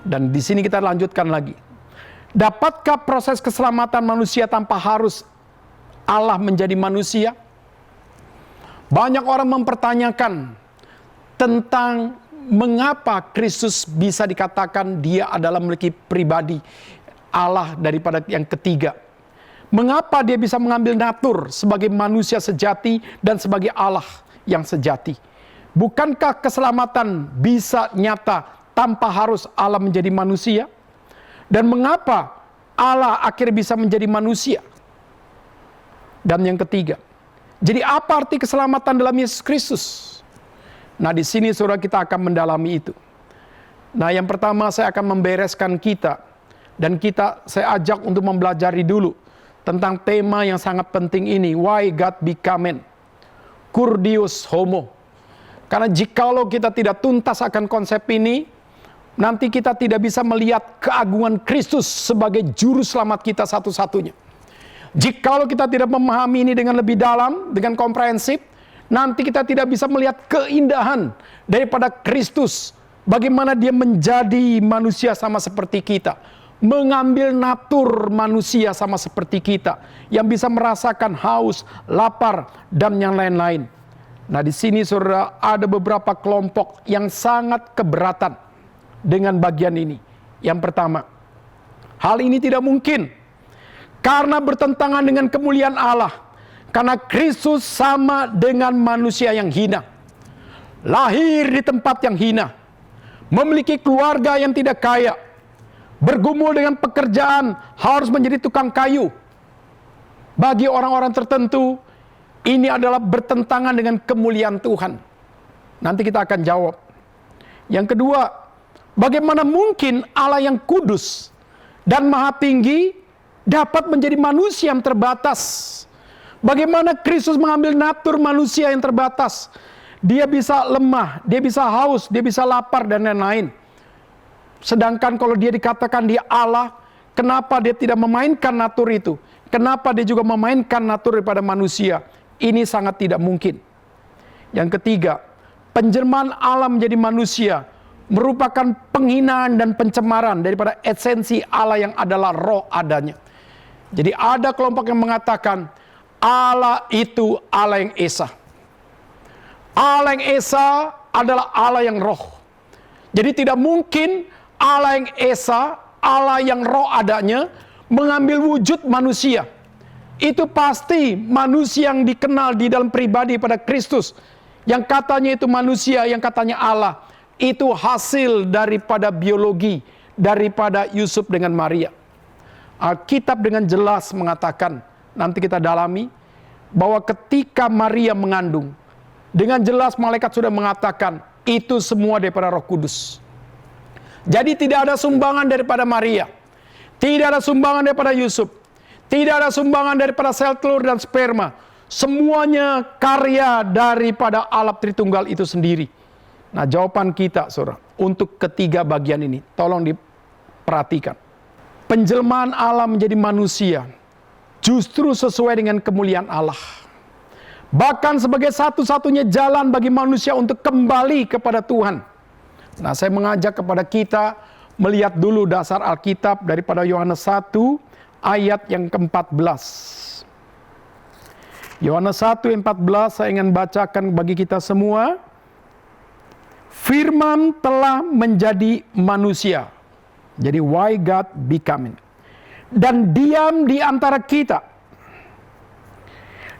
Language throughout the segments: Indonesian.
Dan di sini kita lanjutkan lagi. Dapatkah proses keselamatan manusia tanpa harus Allah menjadi manusia? Banyak orang mempertanyakan tentang mengapa Kristus bisa dikatakan dia adalah memiliki pribadi Allah daripada yang ketiga. Mengapa dia bisa mengambil natur sebagai manusia sejati dan sebagai Allah yang sejati? Bukankah keselamatan bisa nyata tanpa harus Allah menjadi manusia? Dan mengapa Allah akhirnya bisa menjadi manusia? Dan yang ketiga, jadi apa arti keselamatan dalam Yesus Kristus? Nah, di sini saudara kita akan mendalami itu. Nah, yang pertama saya akan membereskan kita, dan saya ajak untuk mempelajari dulu tentang tema yang sangat penting ini, why God became man, cur Deus homo. Karena jikalau kita tidak tuntas akan konsep ini, nanti kita tidak bisa melihat keagungan Kristus sebagai juru selamat kita satu-satunya. Jikalau kita tidak memahami ini dengan lebih dalam, dengan komprehensif, nanti kita tidak bisa melihat keindahan daripada Kristus. Bagaimana dia menjadi manusia sama seperti kita. Mengambil natur manusia sama seperti kita. Yang bisa merasakan haus, lapar, dan yang lain-lain. Nah, di sini saudara ada beberapa kelompok yang sangat keberatan dengan bagian ini. Yang pertama, hal ini tidak mungkin karena bertentangan dengan kemuliaan Allah. Karena Kristus sama dengan manusia yang hina, lahir di tempat yang hina, memiliki keluarga yang tidak kaya, bergumul dengan pekerjaan harus menjadi tukang kayu. Bagi orang-orang tertentu, ini adalah bertentangan dengan kemuliaan Tuhan. Nanti kita akan jawab. Yang kedua, bagaimana mungkin Allah yang kudus dan maha tinggi dapat menjadi manusia yang terbatas? Bagaimana Kristus mengambil natur manusia yang terbatas? Dia bisa lemah, dia bisa haus, dia bisa lapar, dan lain-lain. Sedangkan kalau dia dikatakan dia Allah, kenapa dia tidak memainkan natur itu? Kenapa dia juga memainkan natur daripada manusia? Ini sangat tidak mungkin. Yang ketiga, penjelmaan Allah menjadi manusia merupakan penghinaan dan pencemaran daripada esensi Allah yang adalah roh adanya. Jadi ada kelompok yang mengatakan Allah itu Allah yang esa. Allah yang esa adalah Allah yang roh. Jadi tidak mungkin Allah yang esa, Allah yang roh adanya, mengambil wujud manusia. Itu pasti manusia yang dikenal di dalam pribadi pada Kristus. Yang katanya itu manusia, yang katanya Allah. Itu hasil daripada biologi, daripada Yusuf dengan Maria. Alkitab dengan jelas mengatakan, nanti kita dalami, bahwa ketika Maria mengandung, dengan jelas malaikat sudah mengatakan, itu semua daripada Roh Kudus. Jadi tidak ada sumbangan daripada Maria, tidak ada sumbangan daripada Yusuf, tidak ada sumbangan daripada sel telur dan sperma. Semuanya karya daripada Allah Tritunggal itu sendiri. Nah, jawaban kita, saudara, untuk ketiga bagian ini, tolong diperhatikan. Penjelmaan Allah menjadi manusia justru sesuai dengan kemuliaan Allah. Bahkan sebagai satu-satunya jalan bagi manusia untuk kembali kepada Tuhan. Nah, saya mengajak kepada kita melihat dulu dasar Alkitab daripada Yohanes 1 ayat yang ke-14. Yohanes 1:14 saya ingin bacakan bagi kita semua. Firman telah menjadi manusia. Jadi why God becoming. Dan diam di antara kita.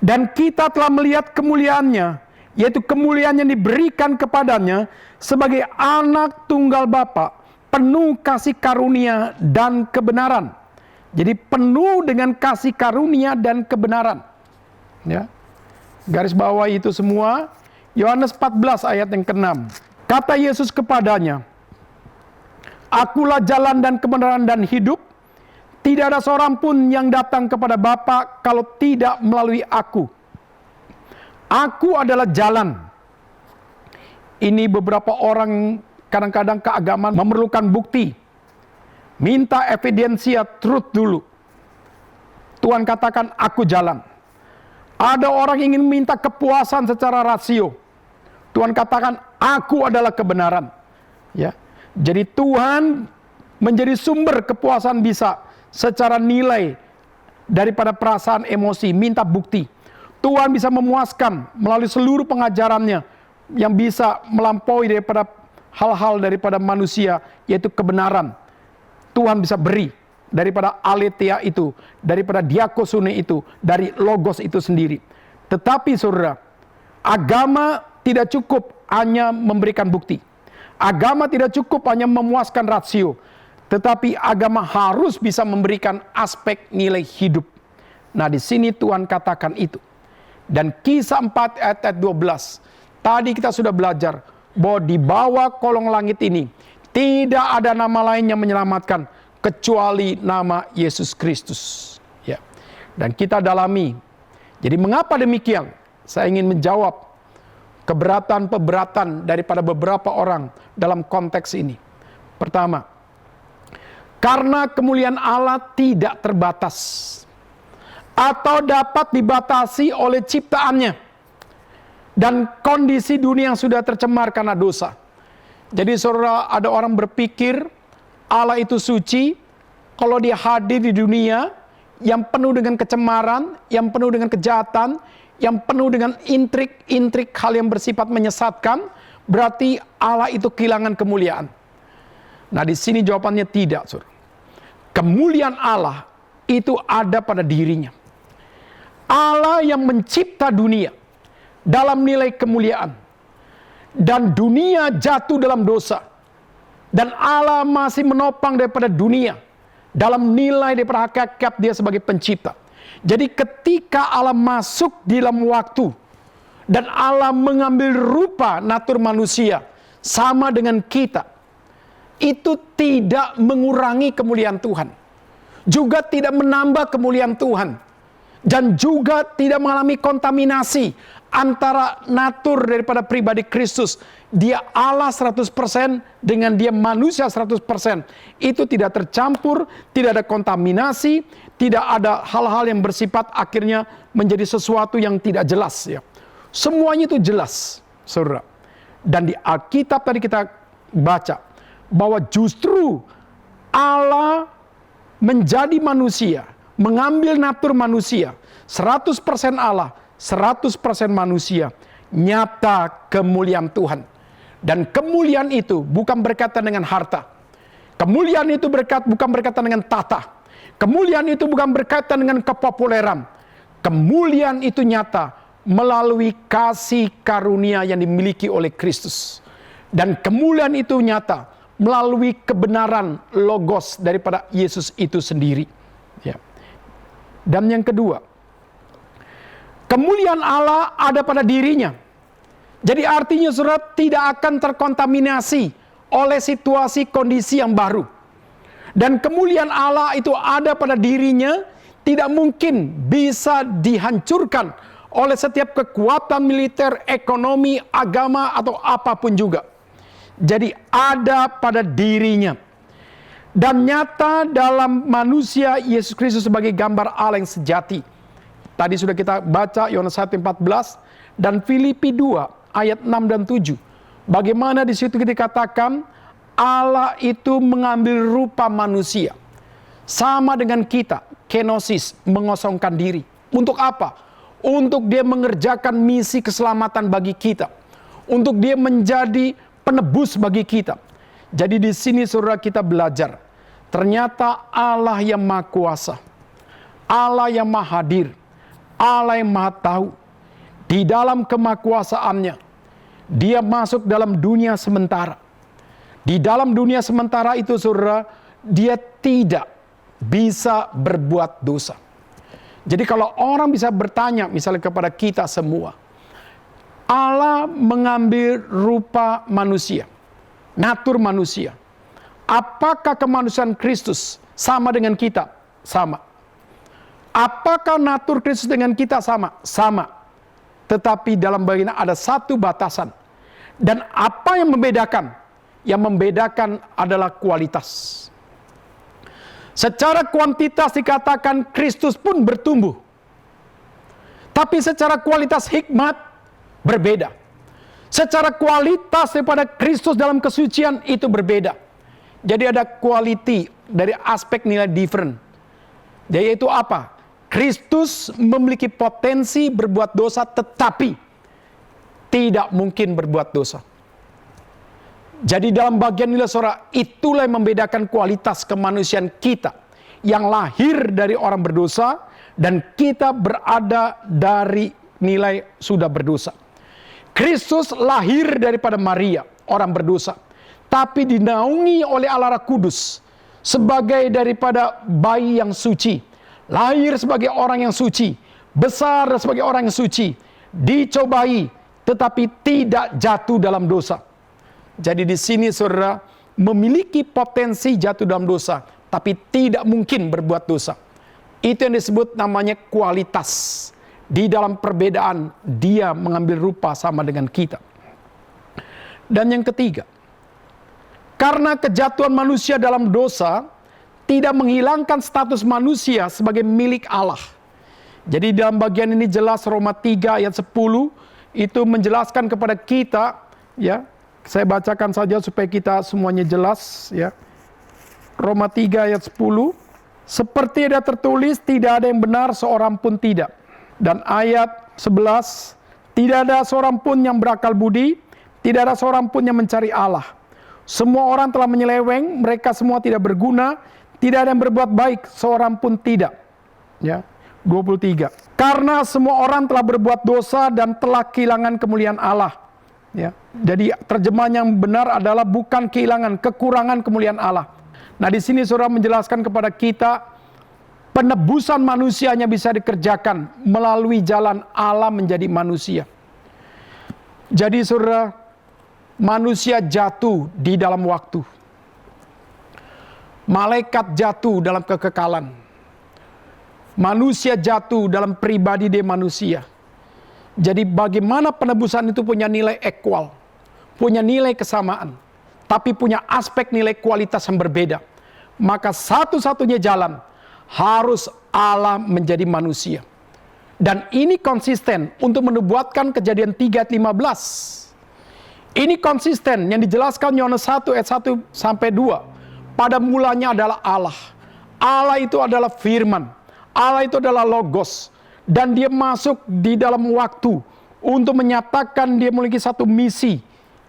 Dan kita telah melihat kemuliaannya, yaitu kemuliaan yang diberikan kepadanya sebagai anak tunggal Bapa, penuh kasih karunia dan kebenaran. Jadi penuh dengan kasih karunia dan kebenaran. Ya. Garis bawah itu semua. Yohanes 14 ayat yang ke-6. Kata Yesus kepadanya, Akulah jalan dan kebenaran dan hidup. Tidak ada seorang pun yang datang kepada Bapa kalau tidak melalui aku. Aku adalah jalan. Ini beberapa orang kadang-kadang keagamaan memerlukan bukti. Minta evidensia truth dulu. Tuhan katakan, aku jalan. Ada orang ingin minta kepuasan secara rasio. Tuhan katakan, aku adalah kebenaran. Ya. Jadi Tuhan menjadi sumber kepuasan bisa secara nilai daripada perasaan emosi, minta bukti. Tuhan bisa memuaskan melalui seluruh pengajarannya yang bisa melampaui daripada hal-hal daripada manusia, yaitu kebenaran. Tuhan bisa beri daripada aletheia itu, daripada diakosune itu, dari logos itu sendiri. Tetapi saudara, agama tidak cukup hanya memberikan bukti. Agama tidak cukup hanya memuaskan rasio. Tetapi agama harus bisa memberikan aspek nilai hidup. Nah, di sini Tuhan katakan itu. Dan Kisah 4 ayat 12. Tadi kita sudah belajar bahwa di bawah kolong langit ini tidak ada nama lain yang menyelamatkan kecuali nama Yesus Kristus. Ya. Dan kita dalami. Jadi mengapa demikian? Saya ingin menjawab keberatan-keberatan daripada beberapa orang dalam konteks ini. Pertama, karena kemuliaan Allah tidak terbatas atau dapat dibatasi oleh ciptaannya dan kondisi dunia yang sudah tercemar karena dosa. Jadi saudara, ada orang berpikir Allah itu suci kalau dia hadir di dunia yang penuh dengan kecemaran, yang penuh dengan kejahatan, yang penuh dengan intrik-intrik hal yang bersifat menyesatkan, berarti Allah itu kehilangan kemuliaan. Nah, di sini jawabannya tidak, saudara. Kemuliaan Allah itu ada pada dirinya. Allah yang mencipta dunia dalam nilai kemuliaan. Dan dunia jatuh dalam dosa. Dan Allah masih menopang daripada dunia dalam nilai daripada hakikat dia sebagai pencipta. Jadi ketika Allah masuk di dalam waktu dan Allah mengambil rupa natur manusia sama dengan kita, itu tidak mengurangi kemuliaan Tuhan. Juga tidak menambah kemuliaan Tuhan. Dan juga tidak mengalami kontaminasi antara natur daripada pribadi Kristus. Dia Allah 100% dengan dia manusia 100%. Itu tidak tercampur, tidak ada kontaminasi, tidak ada hal-hal yang bersifat akhirnya menjadi sesuatu yang tidak jelas. Ya. Semuanya itu jelas, saudara. Dan di Alkitab tadi kita baca bahwa justru Allah menjadi manusia, mengambil natur manusia, 100% Allah, 100% manusia, nyata kemuliaan Tuhan. Dan kemuliaan itu bukan berkaitan dengan harta. Kemuliaan itu bukan berkaitan dengan tata. Kemuliaan itu bukan berkaitan dengan kepopuleran. Kemuliaan itu nyata melalui kasih karunia yang dimiliki oleh Kristus. Dan kemuliaan itu nyata melalui kebenaran logos daripada Yesus itu sendiri. Ya. Dan yang kedua, kemuliaan Allah ada pada dirinya. Jadi artinya saudara tidak akan terkontaminasi oleh situasi kondisi yang baru. Dan kemuliaan Allah itu ada pada dirinya, tidak mungkin bisa dihancurkan oleh setiap kekuatan militer, ekonomi, agama, atau apapun juga. Jadi ada pada dirinya. Dan nyata dalam manusia Yesus Kristus sebagai gambar Allah yang sejati. Tadi sudah kita baca Yohanes 1:14 dan Filipi 2 ayat 6 dan 7. Bagaimana di situ dikatakan Allah itu mengambil rupa manusia. Sama dengan kita, kenosis, mengosongkan diri. Untuk apa? Untuk dia mengerjakan misi keselamatan bagi kita. Untuk dia menjadi penebus bagi kita. Jadi di sini saudara kita belajar, ternyata Allah yang Maha Kuasa, Allah yang Maha Hadir, Allah yang Maha Tahu, di dalam kemahakuasaannya, dia masuk dalam dunia sementara. Di dalam dunia sementara itu saudara, dia tidak bisa berbuat dosa. Jadi kalau orang bisa bertanya misalnya kepada kita semua, Allah mengambil rupa manusia, natur manusia. Apakah kemanusiaan Kristus sama dengan kita? Sama. Apakah natur Kristus dengan kita sama? Sama. Tetapi dalam bagian ada satu batasan. Dan apa yang membedakan? Yang membedakan adalah kualitas. Secara kuantitas dikatakan Kristus pun bertumbuh. Tapi secara kualitas hikmat berbeda. Secara kualitas daripada Kristus dalam kesucian itu berbeda. Jadi ada quality dari aspek nilai different. Yaitu apa? Kristus memiliki potensi berbuat dosa tetapi tidak mungkin berbuat dosa. Jadi dalam bagian nilai saudara, itulah yang membedakan kualitas kemanusiaan kita yang lahir dari orang berdosa dan kita berada dari nilai sudah berdosa. Kristus lahir daripada Maria, orang berdosa, tapi dinaungi oleh Allah Roh Kudus sebagai daripada bayi yang suci, lahir sebagai orang yang suci, besar sebagai orang yang suci, dicobai tetapi tidak jatuh dalam dosa. Jadi di sini saudara memiliki potensi jatuh dalam dosa, tapi tidak mungkin berbuat dosa. Itu yang disebut namanya kualitas. Di dalam perbedaan dia mengambil rupa sama dengan kita. Dan yang ketiga, karena kejatuhan manusia dalam dosa tidak menghilangkan status manusia sebagai milik Allah. Jadi dalam bagian ini jelas Roma 3 ayat 10 itu menjelaskan kepada kita, ya. Saya bacakan saja supaya kita semuanya jelas, ya. Roma 3 ayat 10. Seperti ada tertulis, tidak ada yang benar seorang pun tidak. Dan ayat 11, tidak ada seorang pun yang berakal budi, tidak ada seorang pun yang mencari Allah. Semua orang telah menyeleweng, mereka semua tidak berguna, tidak ada yang berbuat baik, seorang pun tidak. Ya, 23. Karena semua orang telah berbuat dosa dan telah kehilangan kemuliaan Allah. Ya, jadi terjemahan yang benar adalah bukan kehilangan, kekurangan kemuliaan Allah. Nah di sini saudara menjelaskan kepada kita penebusan manusianya bisa dikerjakan melalui jalan Allah menjadi manusia. Jadi saudara, manusia jatuh di dalam waktu. Malaikat jatuh dalam kekekalan. Manusia jatuh dalam pribadi dia manusia. Jadi bagaimana penebusan itu punya nilai equal, punya nilai kesamaan, tapi punya aspek nilai kualitas yang berbeda. Maka satu-satunya jalan harus Allah menjadi manusia. Dan ini konsisten untuk menubuatkan Kejadian 3 ayat 15. Ini konsisten yang dijelaskan Yohanes 1 ayat 1 sampai 2. Pada mulanya adalah Allah. Allah itu adalah firman. Allah itu adalah logos. Dan dia masuk di dalam waktu untuk menyatakan dia memiliki satu misi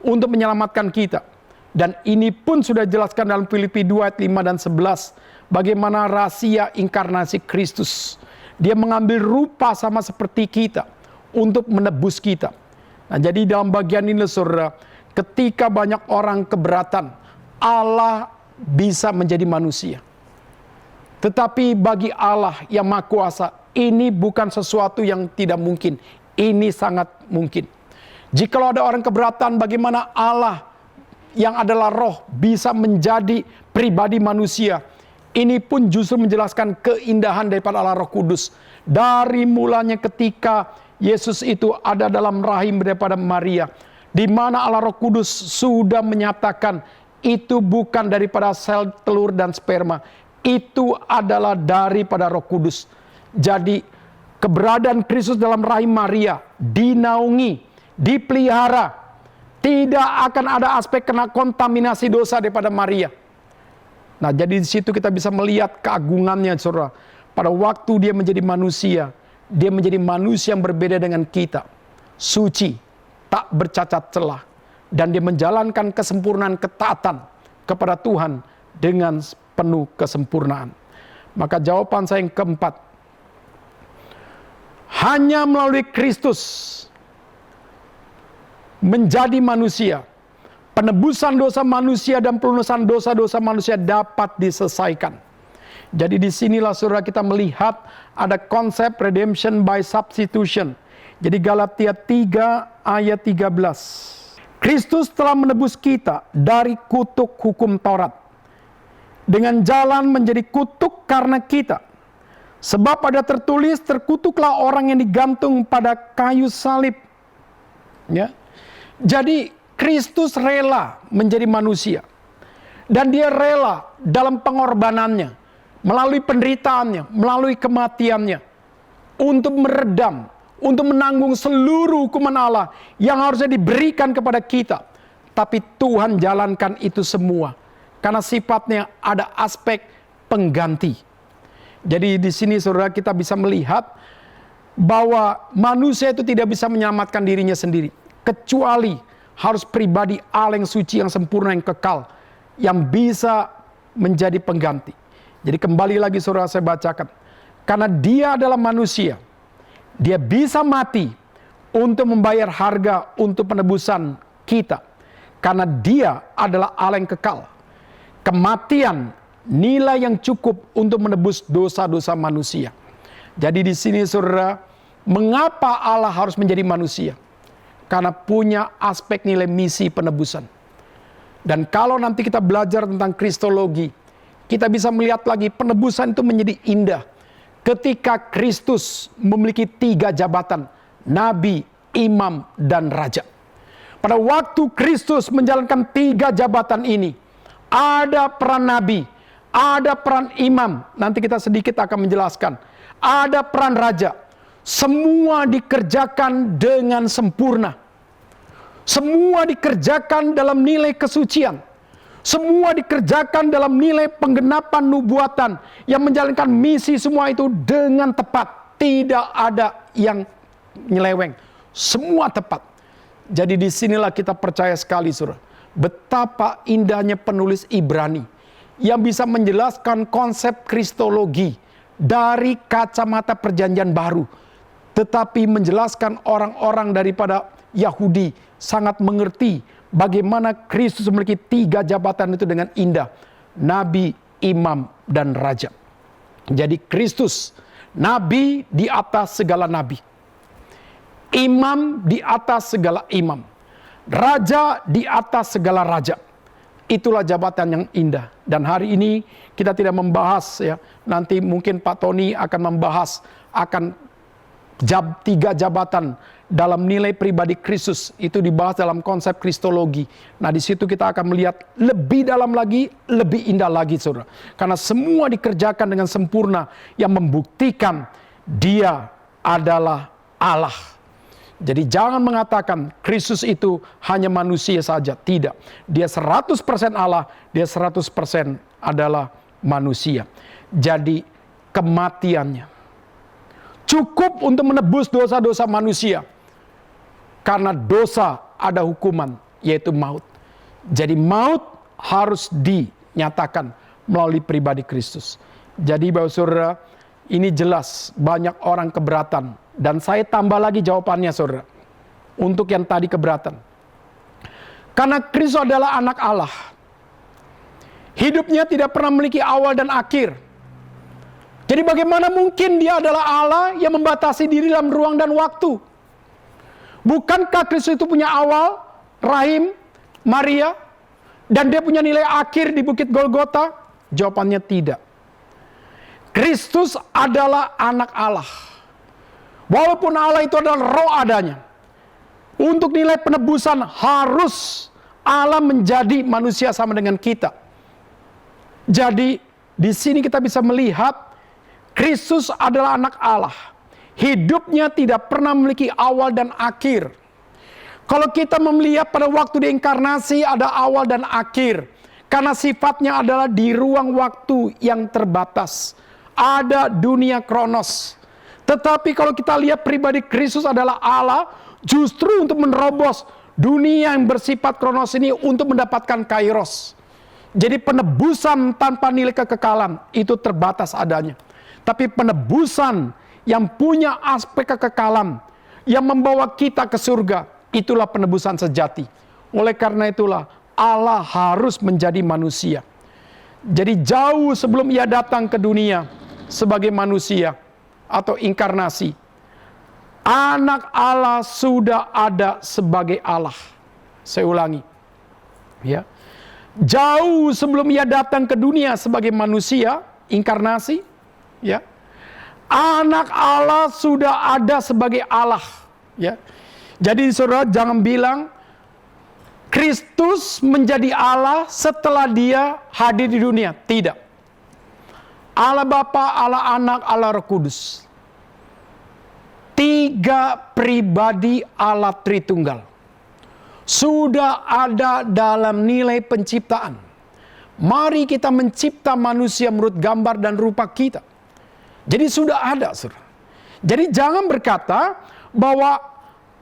untuk menyelamatkan kita. Dan ini pun sudah dijelaskan dalam Filipi 2 ayat 5 dan 11. Bagaimana rahasia inkarnasi Kristus. Dia mengambil rupa sama seperti kita untuk menebus kita. Nah, jadi dalam bagian ini saudara, ketika banyak orang keberatan, Allah bisa menjadi manusia. Tetapi bagi Allah yang Maha Kuasa, ini bukan sesuatu yang tidak mungkin. Ini sangat mungkin. Jikalau ada orang keberatan bagaimana Allah yang adalah roh bisa menjadi pribadi manusia, ini pun justru menjelaskan keindahan daripada Allah Roh Kudus. Dari mulanya ketika Yesus itu ada dalam rahim daripada Maria, di mana Allah Roh Kudus sudah menyatakan itu bukan daripada sel telur dan sperma, itu adalah daripada Roh Kudus. Jadi keberadaan Kristus dalam rahim Maria dinaungi, dipelihara. Tidak akan ada aspek kena kontaminasi dosa daripada Maria. Nah, jadi di situ kita bisa melihat keagungannya, saudara. Pada waktu dia menjadi manusia, dia menjadi manusia yang berbeda dengan kita. Suci, tak bercacat celah. Dan dia menjalankan kesempurnaan ketaatan kepada Tuhan dengan penuh kesempurnaan. Maka jawaban saya yang keempat, hanya melalui Kristus menjadi manusia, penebusan dosa manusia dan pelunasan dosa-dosa manusia dapat diselesaikan. Jadi disinilah saudara kita melihat ada konsep redemption by substitution. Jadi Galatia 3 ayat 13. Kristus telah menebus kita dari kutuk hukum Taurat, dengan jalan menjadi kutuk karena kita. Sebab ada tertulis, terkutuklah orang yang digantung pada kayu salib. Ya. Jadi Kristus rela menjadi manusia. Dan dia rela dalam pengorbanannya, melalui penderitaannya, melalui kematiannya, untuk meredam, untuk menanggung seluruh hukuman Allah yang harusnya diberikan kepada kita. Tapi Tuhan jalankan itu semua karena sifatnya ada aspek pengganti. Jadi di sini saudara kita bisa melihat bahwa manusia itu tidak bisa menyelamatkan dirinya sendiri, kecuali harus pribadi Allah yang suci, yang sempurna, yang kekal, yang bisa menjadi pengganti. Jadi kembali lagi saudara saya bacakan, karena dia adalah manusia, dia bisa mati untuk membayar harga untuk penebusan kita. Karena dia adalah Allah yang kekal. Kematian, nilai yang cukup untuk menebus dosa-dosa manusia. Jadi di sini saudara, mengapa Allah harus menjadi manusia? Karena punya aspek nilai misi penebusan. Dan kalau nanti kita belajar tentang kristologi, kita bisa melihat lagi penebusan itu menjadi indah. Ketika Kristus memiliki 3 jabatan, nabi, imam, dan raja. Pada waktu Kristus menjalankan 3 jabatan ini, ada peran nabi, ada peran imam, nanti kita sedikit akan menjelaskan, ada peran raja. Semua dikerjakan dengan sempurna. Semua dikerjakan dalam nilai kesucian. Semua dikerjakan dalam nilai penggenapan nubuatan yang menjalankan misi semua itu dengan tepat. Tidak ada yang nyeleweng. Semua tepat. Jadi disinilah kita percaya sekali saudara, betapa indahnya penulis Ibrani yang bisa menjelaskan konsep kristologi dari kacamata perjanjian baru, tetapi menjelaskan orang-orang daripada Yahudi sangat mengerti bagaimana Kristus memiliki 3 jabatan itu dengan indah, nabi, imam, dan raja. Jadi Kristus, nabi di atas segala nabi, imam di atas segala imam, raja di atas segala raja. Itulah jabatan yang indah. Dan hari ini kita tidak membahas ya. Nanti mungkin Pak Tony akan membahas akan 3 jabatan dalam nilai pribadi Kristus. Itu dibahas dalam konsep kristologi. Nah di situ kita akan melihat lebih dalam lagi, lebih indah lagi saudara. Karena semua dikerjakan dengan sempurna yang membuktikan dia adalah Allah. Jadi jangan mengatakan Kristus itu hanya manusia saja. Tidak. Dia 100% Allah, dia 100% adalah manusia. Jadi kematiannya cukup untuk menebus dosa-dosa manusia. Karena dosa ada hukuman, yaitu maut. Jadi maut harus dinyatakan melalui pribadi Kristus. Jadi Bapak Saudara, ini jelas banyak orang keberatan. Dan saya tambah lagi jawabannya saudara, untuk yang tadi keberatan. Karena Kristus adalah anak Allah. Hidupnya tidak pernah memiliki awal dan akhir. Jadi bagaimana mungkin dia adalah Allah yang membatasi diri dalam ruang dan waktu? Bukankah Kristus itu punya awal, rahim, Maria, dan dia punya nilai akhir di Bukit Golgota? Jawabannya tidak. Kristus adalah anak Allah. Walaupun Allah itu adalah roh adanya. Untuk nilai penebusan harus Allah menjadi manusia sama dengan kita. Jadi di sini kita bisa melihat Kristus adalah anak Allah. Hidupnya tidak pernah memiliki awal dan akhir. Kalau kita melihat pada waktu diinkarnasi ada awal dan akhir. Karena sifatnya adalah di ruang waktu yang terbatas. Ada dunia kronos. Tetapi kalau kita lihat pribadi Kristus adalah Allah, justru untuk menerobos dunia yang bersifat kronos ini untuk mendapatkan kairos. Jadi penebusan tanpa nilai kekekalan itu terbatas adanya. Tapi penebusan yang punya aspek kekekalan, yang membawa kita ke surga, itulah penebusan sejati. Oleh karena itulah Allah harus menjadi manusia. Jadi jauh sebelum ia datang ke dunia sebagai manusia atau inkarnasi, anak Allah sudah ada sebagai Allah. Saya ulangi, ya. Jauh sebelum ia datang ke dunia sebagai manusia, inkarnasi, ya. Anak Allah sudah ada sebagai Allah, ya. Jadi saudara jangan bilang Kristus menjadi Allah setelah dia hadir di dunia. Tidak. Allah Bapa, Allah Anak, Allah Roh Kudus. 3 pribadi Allah Tritunggal. Sudah ada dalam nilai penciptaan. Mari kita mencipta manusia menurut gambar dan rupa kita. Jadi sudah ada, saudara. Jadi jangan berkata bahwa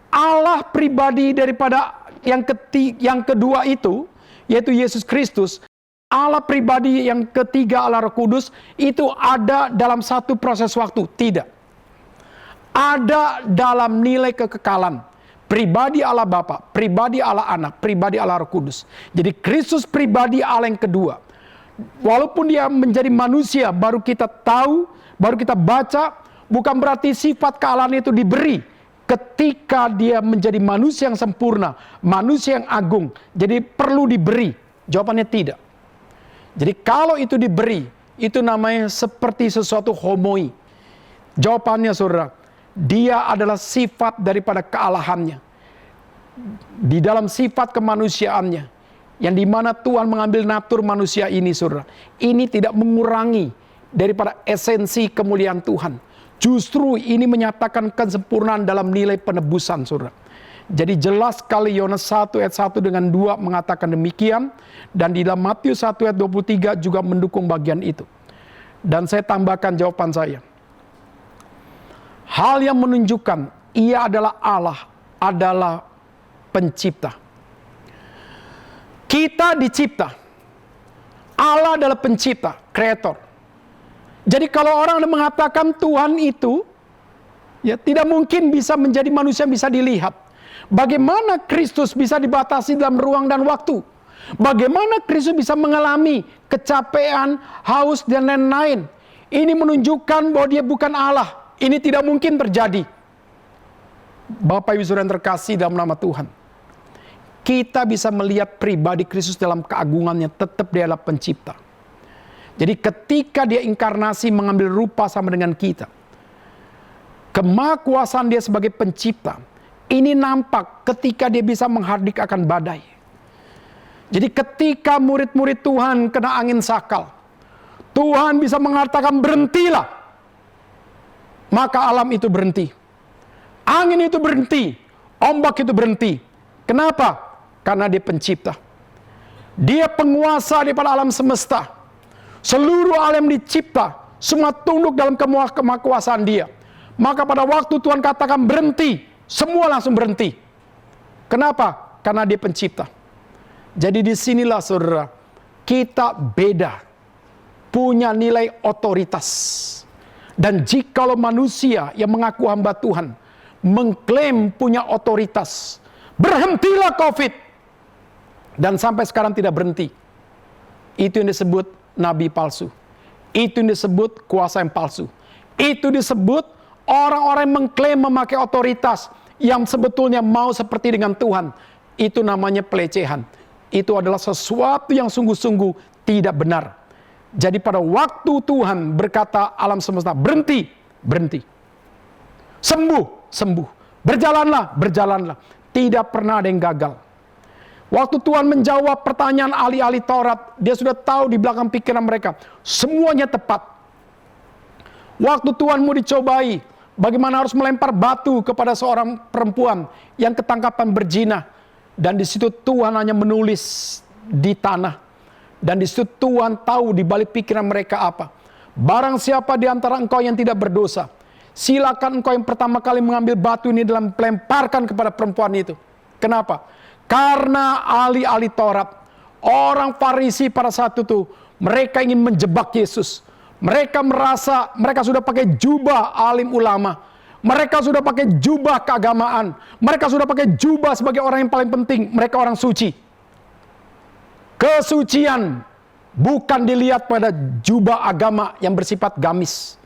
Allah pribadi daripada yang kedua itu, yaitu Yesus Kristus, Allah pribadi yang ketiga, Allah Roh Kudus, itu ada dalam satu proses waktu. Tidak. Ada dalam nilai kekekalan. Pribadi Allah Bapa, pribadi Allah Anak, pribadi Allah Roh Kudus. Jadi Kristus pribadi Allah yang kedua. Walaupun dia menjadi manusia, baru kita tahu, baru kita baca, bukan berarti sifat kealahan itu diberi ketika dia menjadi manusia yang sempurna, manusia yang agung. Jadi perlu diberi. Jawabannya tidak. Jadi kalau itu diberi, itu namanya seperti sesuatu homoi. Jawabannya, saudara, dia adalah sifat daripada kealahannya. Di dalam sifat kemanusiaannya, yang dimana Tuhan mengambil natur manusia ini, saudara, ini tidak mengurangi daripada esensi kemuliaan Tuhan. Justru ini menyatakan kesempurnaan dalam nilai penebusan, saudara. Jadi jelas sekali Yohanes 1 ayat 1 dengan 2 mengatakan demikian. Dan di dalam Matius 1 ayat 23 juga mendukung bagian itu. Dan saya tambahkan jawaban saya. Hal yang menunjukkan ia adalah Allah, adalah pencipta. Kita dicipta. Allah adalah pencipta, kreator. Jadi kalau orang mengatakan Tuhan itu, ya tidak mungkin bisa menjadi manusia yang bisa dilihat. Bagaimana Kristus bisa dibatasi dalam ruang dan waktu? Bagaimana Kristus bisa mengalami kecapean, haus, dan lain-lain? Ini menunjukkan bahwa dia bukan Allah. Ini tidak mungkin terjadi. Bapak Ibu Saudara yang terkasih dalam nama Tuhan, kita bisa melihat pribadi Kristus dalam keagungannya, tetap dia adalah pencipta. Jadi ketika dia inkarnasi mengambil rupa sama dengan kita, kemahakuasaan dia sebagai pencipta, ini nampak ketika dia bisa menghardik akan badai. Jadi ketika murid-murid Tuhan kena angin sakal, Tuhan bisa mengatakan berhentilah. Maka alam itu berhenti. Angin itu berhenti. Ombak itu berhenti. Kenapa? Karena dia pencipta. Dia penguasa daripada alam semesta. Seluruh alam dicipta, semua tunduk dalam kemahakuasaan dia. Maka pada waktu Tuhan katakan berhenti, semua langsung berhenti. Kenapa? Karena dia pencipta. Jadi disinilah, saudara, kita beda, punya nilai otoritas. Dan jikalau manusia yang mengaku hamba Tuhan mengklaim punya otoritas, berhentilah COVID, dan sampai sekarang tidak berhenti. Itu yang disebut nabi palsu. Itu yang disebut kuasa yang palsu. Itu disebut orang-orang yang mengklaim memakai otoritas yang sebetulnya mau seperti dengan Tuhan. Itu namanya pelecehan. Itu adalah sesuatu yang sungguh-sungguh tidak benar. Jadi pada waktu Tuhan berkata alam semesta berhenti, berhenti. Sembuh, sembuh. Berjalanlah, berjalanlah. Tidak pernah ada yang gagal. Waktu Tuhan menjawab pertanyaan ahli-ahli Taurat, dia sudah tahu di belakang pikiran mereka. Semuanya tepat. Waktu Tuhan mau dicobai, bagaimana harus melempar batu kepada seorang perempuan yang ketangkapan berzina. Dan di situ Tuhan hanya menulis di tanah. Dan di situ Tuhan tahu di balik pikiran mereka apa. Barang siapa di antara engkau yang tidak berdosa, silakan engkau yang pertama kali mengambil batu ini dalam melemparkan kepada perempuan itu. Kenapa? Karena ahli-ahli Taurat, orang Farisi pada saat itu, mereka ingin menjebak Yesus. Mereka merasa mereka sudah pakai jubah alim ulama. Mereka sudah pakai jubah keagamaan. Mereka sudah pakai jubah sebagai orang yang paling penting. Mereka orang suci. Kesucian bukan dilihat pada jubah agama yang bersifat gamis.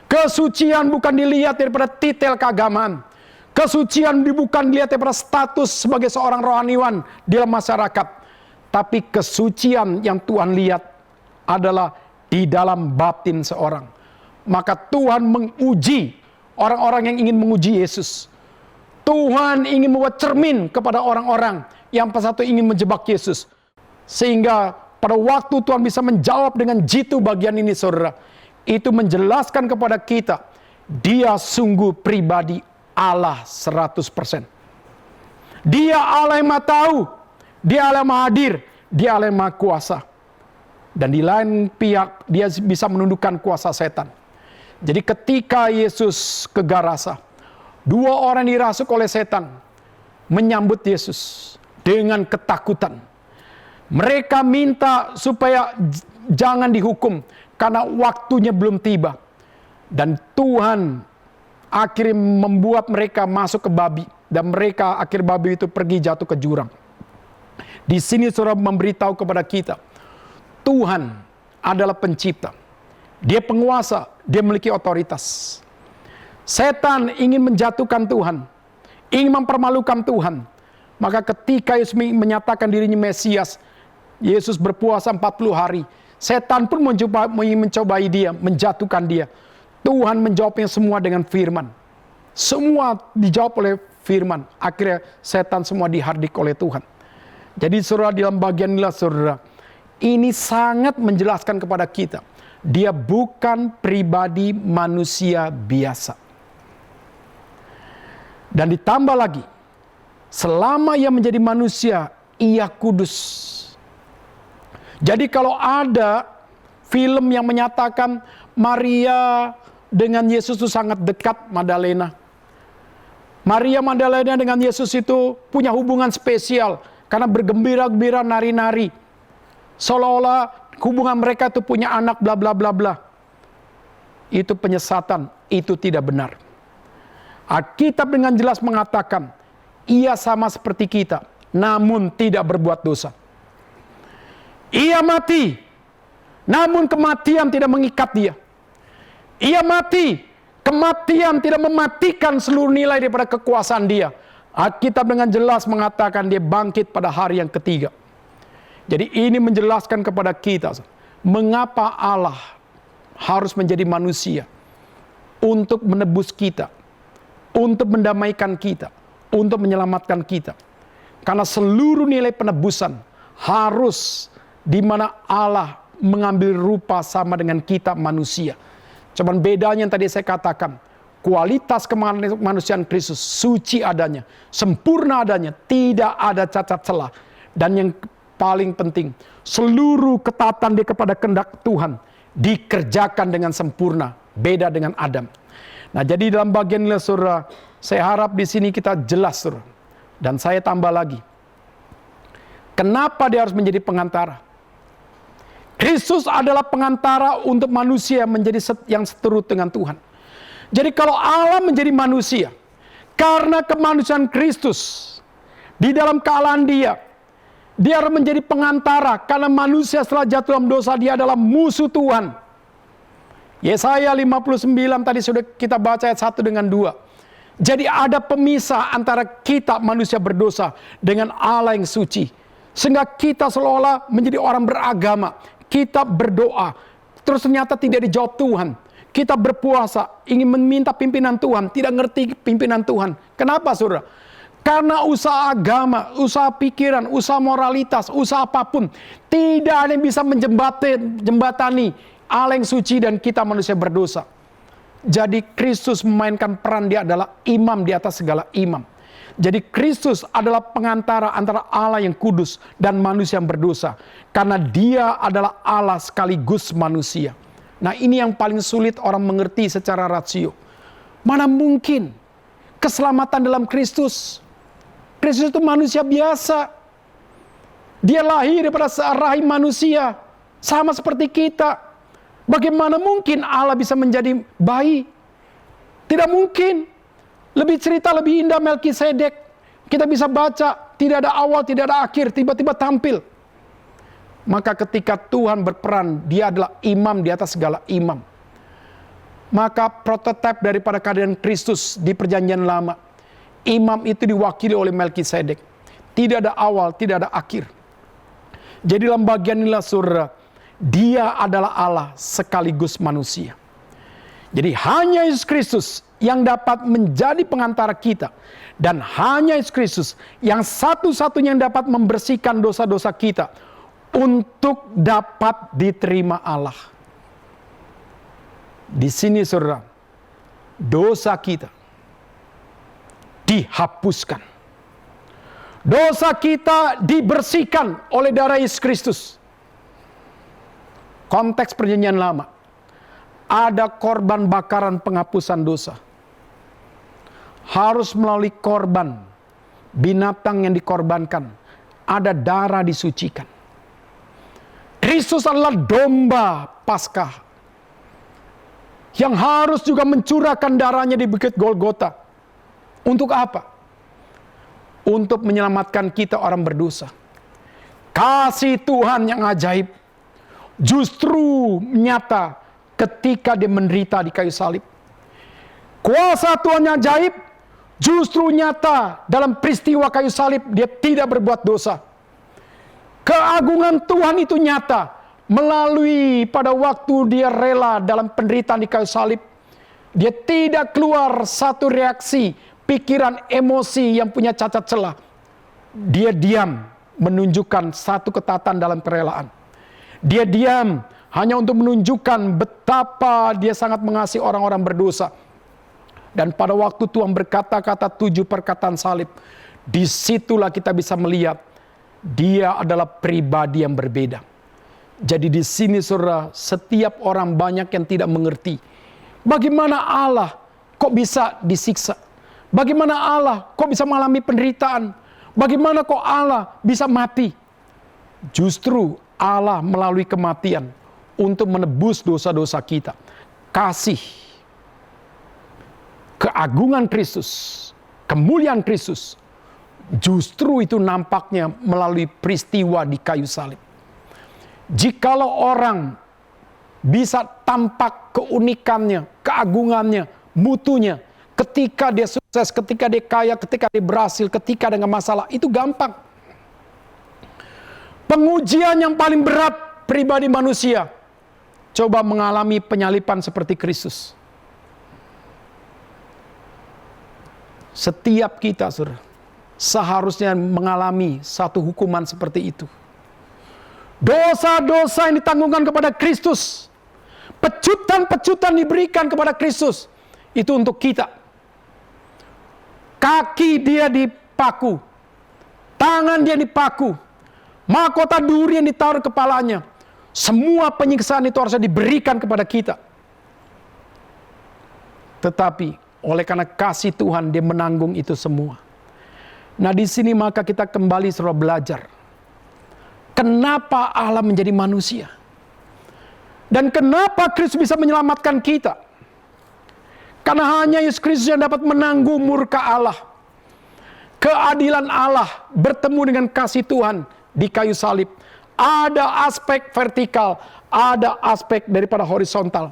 Kesucian bukan dilihat daripada titel keagamaan. Kesucian bukan dilihat daripada status sebagai seorang rohaniwan di dalam masyarakat. Tapi kesucian yang Tuhan lihat adalah di dalam batin seorang. Maka Tuhan menguji orang-orang yang ingin menguji Yesus. Tuhan ingin membuat cermin kepada orang-orang yang pas satu ingin menjebak Yesus. Sehingga pada waktu Tuhan bisa menjawab dengan jitu bagian ini, saudara, itu menjelaskan kepada kita, dia sungguh pribadi Allah 100%. Dia Allah yang maha tahu, dia Allah yang maha hadir, dia Allah yang maha kuasa. Dan di lain pihak, dia bisa menundukkan kuasa setan. Jadi ketika Yesus ke Gerasa, 2 orang dirasuk oleh setan menyambut Yesus dengan ketakutan. Mereka minta supaya jangan dihukum karena waktunya belum tiba. Dan Tuhan akhirnya membuat mereka masuk ke babi. Dan mereka akhir babi itu pergi jatuh ke jurang. Di sini saudara memberitahu kepada kita, Tuhan adalah pencipta. Dia penguasa, dia memiliki otoritas. Setan ingin menjatuhkan Tuhan, ingin mempermalukan Tuhan. Maka ketika Yesus menyatakan dirinya Mesias, Yesus berpuasa 40 hari. Setan pun mencobai dia, menjatuhkan dia. Tuhan menjawabnya semua dengan firman. Semua dijawab oleh firman. Akhirnya setan semua dihardik oleh Tuhan. Jadi saudara, dalam bagian inilah saudara, ini sangat menjelaskan kepada kita, dia bukan pribadi manusia biasa. Dan ditambah lagi, selama ia menjadi manusia, ia kudus. Jadi kalau ada film yang menyatakan Maria dengan Yesus itu sangat dekat, Magdalena. Maria Magdalena dengan Yesus itu punya hubungan spesial karena bergembira-gembira, nari-nari. Seolah-olah hubungan mereka itu punya anak, bla bla bla bla. Itu penyesatan, itu tidak benar. Alkitab dengan jelas mengatakan, ia sama seperti kita, namun tidak berbuat dosa. Ia mati, namun kematian tidak mengikat dia. Ia mati, kematian tidak mematikan seluruh nilai daripada kekuasaan dia. Alkitab dengan jelas mengatakan dia bangkit pada hari yang ketiga. Jadi ini menjelaskan kepada kita, mengapa Allah harus menjadi manusia untuk menebus kita, untuk mendamaikan kita, untuk menyelamatkan kita. Karena seluruh nilai penebusan harus di mana Allah mengambil rupa sama dengan kita manusia. Cuman bedanya yang tadi saya katakan, kualitas kemanusiaan Kristus suci adanya, sempurna adanya, tidak ada cacat celah. Dan yang paling penting, seluruh ketaatan dia kepada kehendak Tuhan dikerjakan dengan sempurna, beda dengan Adam. Nah, jadi dalam bagian ini saudara, saya harap di sini kita jelas saudara. Dan saya tambah lagi, kenapa dia harus menjadi pengantara? Kristus adalah pengantara untuk manusia menjadi yang seturut dengan Tuhan. Jadi kalau Allah menjadi manusia, karena kemanusiaan Kristus, di dalam kealahan dia harus menjadi pengantara, karena manusia setelah jatuh dalam dosa, dia adalah musuh Tuhan. Yesaya 59 tadi sudah kita baca ayat 1 dengan 2. Jadi ada pemisah antara kita manusia berdosa dengan Allah yang suci. Sehingga kita seolah-olah menjadi orang beragama. Kita berdoa, terus ternyata tidak dijawab Tuhan. Kita berpuasa, ingin meminta pimpinan Tuhan, tidak ngerti pimpinan Tuhan. Kenapa saudara? Karena usaha agama, usaha pikiran, usaha moralitas, usaha apapun, tidak ada yang bisa menjembatani Allah yang suci dan kita manusia berdosa. Jadi Kristus memainkan peran, dia adalah imam di atas segala imam. Jadi Kristus adalah pengantara antara Allah yang kudus dan manusia yang berdosa. Karena dia adalah Allah sekaligus manusia. Nah, ini yang paling sulit orang mengerti secara rasio. Mana mungkin keselamatan dalam Kristus? Kristus itu manusia biasa. Dia lahir daripada rahim manusia, sama seperti kita. Bagaimana mungkin Allah bisa menjadi bayi? Tidak mungkin. Lebih cerita, lebih indah Melkisedek. Kita bisa baca, tidak ada awal, tidak ada akhir, tiba-tiba tampil. Maka ketika Tuhan berperan, dia adalah imam di atas segala imam. Maka prototipe daripada keadaan Kristus di perjanjian lama, imam itu diwakili oleh Melkisedek. Tidak ada awal, tidak ada akhir. Jadi dalam bagian inilah saudara, dia adalah Allah sekaligus manusia. Jadi hanya Yesus Kristus yang dapat menjadi pengantara kita. Dan hanya Yesus Kristus yang satu-satunya yang dapat membersihkan dosa-dosa kita untuk dapat diterima Allah. Di sini saudara, dosa kita dihapuskan. Dosa kita dibersihkan oleh darah Yesus Kristus. konteks perjanjian lama, ada korban bakaran penghapusan dosa. Harus melalui korban, binatang yang dikorbankan, ada darah disucikan. Kristus adalah domba Paskah yang harus juga mencurahkan darahnya di Bukit Golgota. Untuk apa? Untuk menyelamatkan kita orang berdosa. Kasih Tuhan yang ajaib justru nyata ketika dia menderita di kayu salib. Kuasa Tuhan yang ajaib justru nyata dalam peristiwa kayu salib, dia tidak berbuat dosa. Keagungan Tuhan itu nyata melalui pada waktu dia rela dalam penderitaan di kayu salib. Dia tidak keluar satu reaksi, pikiran, emosi yang punya cacat celah. Dia diam, menunjukkan satu ketaatan dalam kerelaan. Dia diam hanya untuk menunjukkan betapa dia sangat mengasihi orang-orang berdosa. Dan pada waktu Tuhan berkata-kata 7 perkataan salib, disitulah kita bisa melihat dia adalah pribadi yang berbeda. Jadi di sini saudara, setiap orang banyak yang tidak mengerti bagaimana Allah kok bisa disiksa, bagaimana Allah kok bisa mengalami penderitaan, bagaimana kok Allah bisa mati. Justru Allah melalui kematian untuk menebus dosa-dosa kita. Kasih, keagungan Kristus, kemuliaan Kristus, justru itu nampaknya melalui peristiwa di kayu salib. Jikalau orang bisa tampak keunikannya, keagungannya, mutunya, ketika dia sukses, ketika dia kaya, ketika dia berhasil, ketika ada masalah, itu gampang. Pengujian yang paling berat pribadi manusia, coba mengalami penyalipan seperti Kristus. Setiap kita, saudara, seharusnya mengalami satu hukuman seperti itu. Dosa-dosa yang ditanggungkan kepada Kristus, pecutan-pecutan diberikan kepada Kristus, itu untuk kita. Kaki dia dipaku, tangan dia dipaku, mahkota duri yang ditaruh kepalanya. Semua penyiksaan itu harusnya diberikan kepada kita. Tetapi oleh karena kasih Tuhan, dia menanggung itu semua. Nah, di sini maka kita kembali saudara belajar. Kenapa Allah menjadi manusia? Dan kenapa Kristus bisa menyelamatkan kita? Karena hanya Yesus Kristus yang dapat menanggung murka Allah. Keadilan Allah bertemu dengan kasih Tuhan di kayu salib. Ada aspek vertikal, ada aspek daripada horizontal.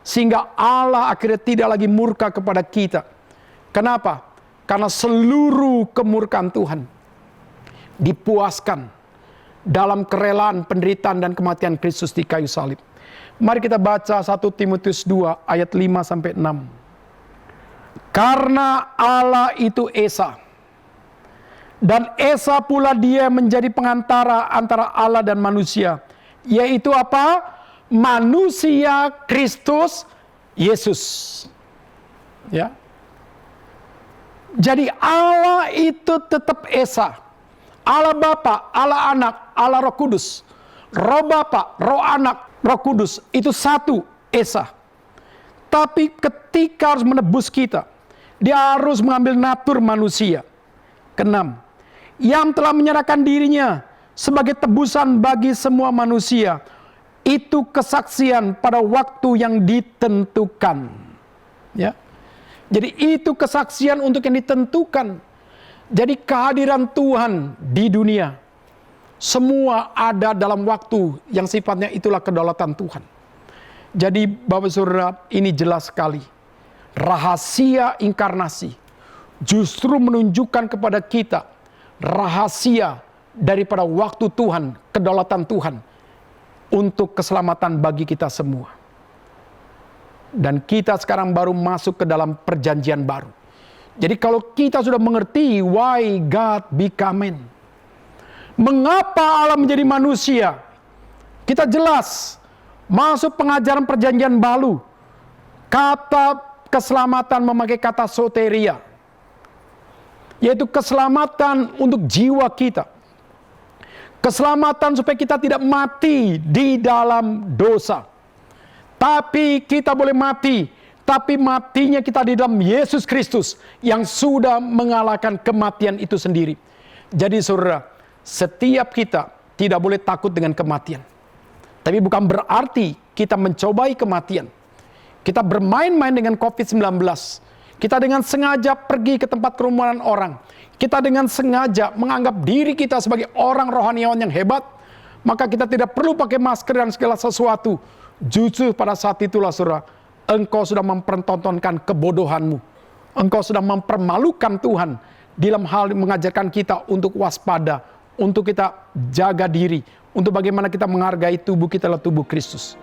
Sehingga Allah akhirnya tidak lagi murka kepada kita. Kenapa? Karena seluruh kemurkaan Tuhan dipuaskan dalam kerelaan, penderitaan, dan kematian Kristus di kayu salib. Mari kita baca 1 Timotius 2 ayat 5-6. Karena Allah itu Esa, dan Esa pula dia menjadi pengantara antara Allah dan manusia. Yaitu apa? Manusia Kristus Yesus. Ya. Jadi Allah itu tetap Esa. Allah Bapa, Allah Anak, Allah Roh Kudus. Roh Bapa, Roh Anak, Roh Kudus itu satu Esa. Tapi ketika harus menebus kita, dia harus mengambil natur manusia. Keenam, yang telah menyerahkan dirinya sebagai tebusan bagi semua manusia. Itu kesaksian pada waktu yang ditentukan. Ya. Jadi itu kesaksian untuk yang ditentukan. Jadi kehadiran Tuhan di dunia, semua ada dalam waktu yang sifatnya itulah kedaulatan Tuhan. Jadi Bapak Saudara, ini jelas sekali. Rahasia inkarnasi justru menunjukkan kepada kita rahasia daripada waktu Tuhan, kedaulatan Tuhan untuk keselamatan bagi kita semua. Dan kita sekarang baru masuk ke dalam perjanjian baru. Jadi kalau kita sudah mengerti why God became man, mengapa Allah menjadi manusia, kita jelas masuk pengajaran perjanjian baru. Kata keselamatan memakai kata soteria, yaitu keselamatan untuk jiwa kita. Keselamatan supaya kita tidak mati di dalam dosa. Tapi kita boleh mati, tapi matinya kita di dalam Yesus Kristus yang sudah mengalahkan kematian itu sendiri. Jadi saudara, setiap kita tidak boleh takut dengan kematian. Tapi bukan berarti kita mencobai kematian. Kita bermain-main dengan COVID-19. Kita dengan sengaja pergi ke tempat kerumunan orang. Kita dengan sengaja menganggap diri kita sebagai orang rohaniawan yang hebat. Maka kita tidak perlu pakai masker dan segala sesuatu. Justru pada saat itulah saudara, engkau sudah mempertontonkan kebodohanmu. Engkau sudah mempermalukan Tuhan dalam hal mengajarkan kita untuk waspada, untuk kita jaga diri, untuk bagaimana kita menghargai tubuh kita adalah tubuh Kristus.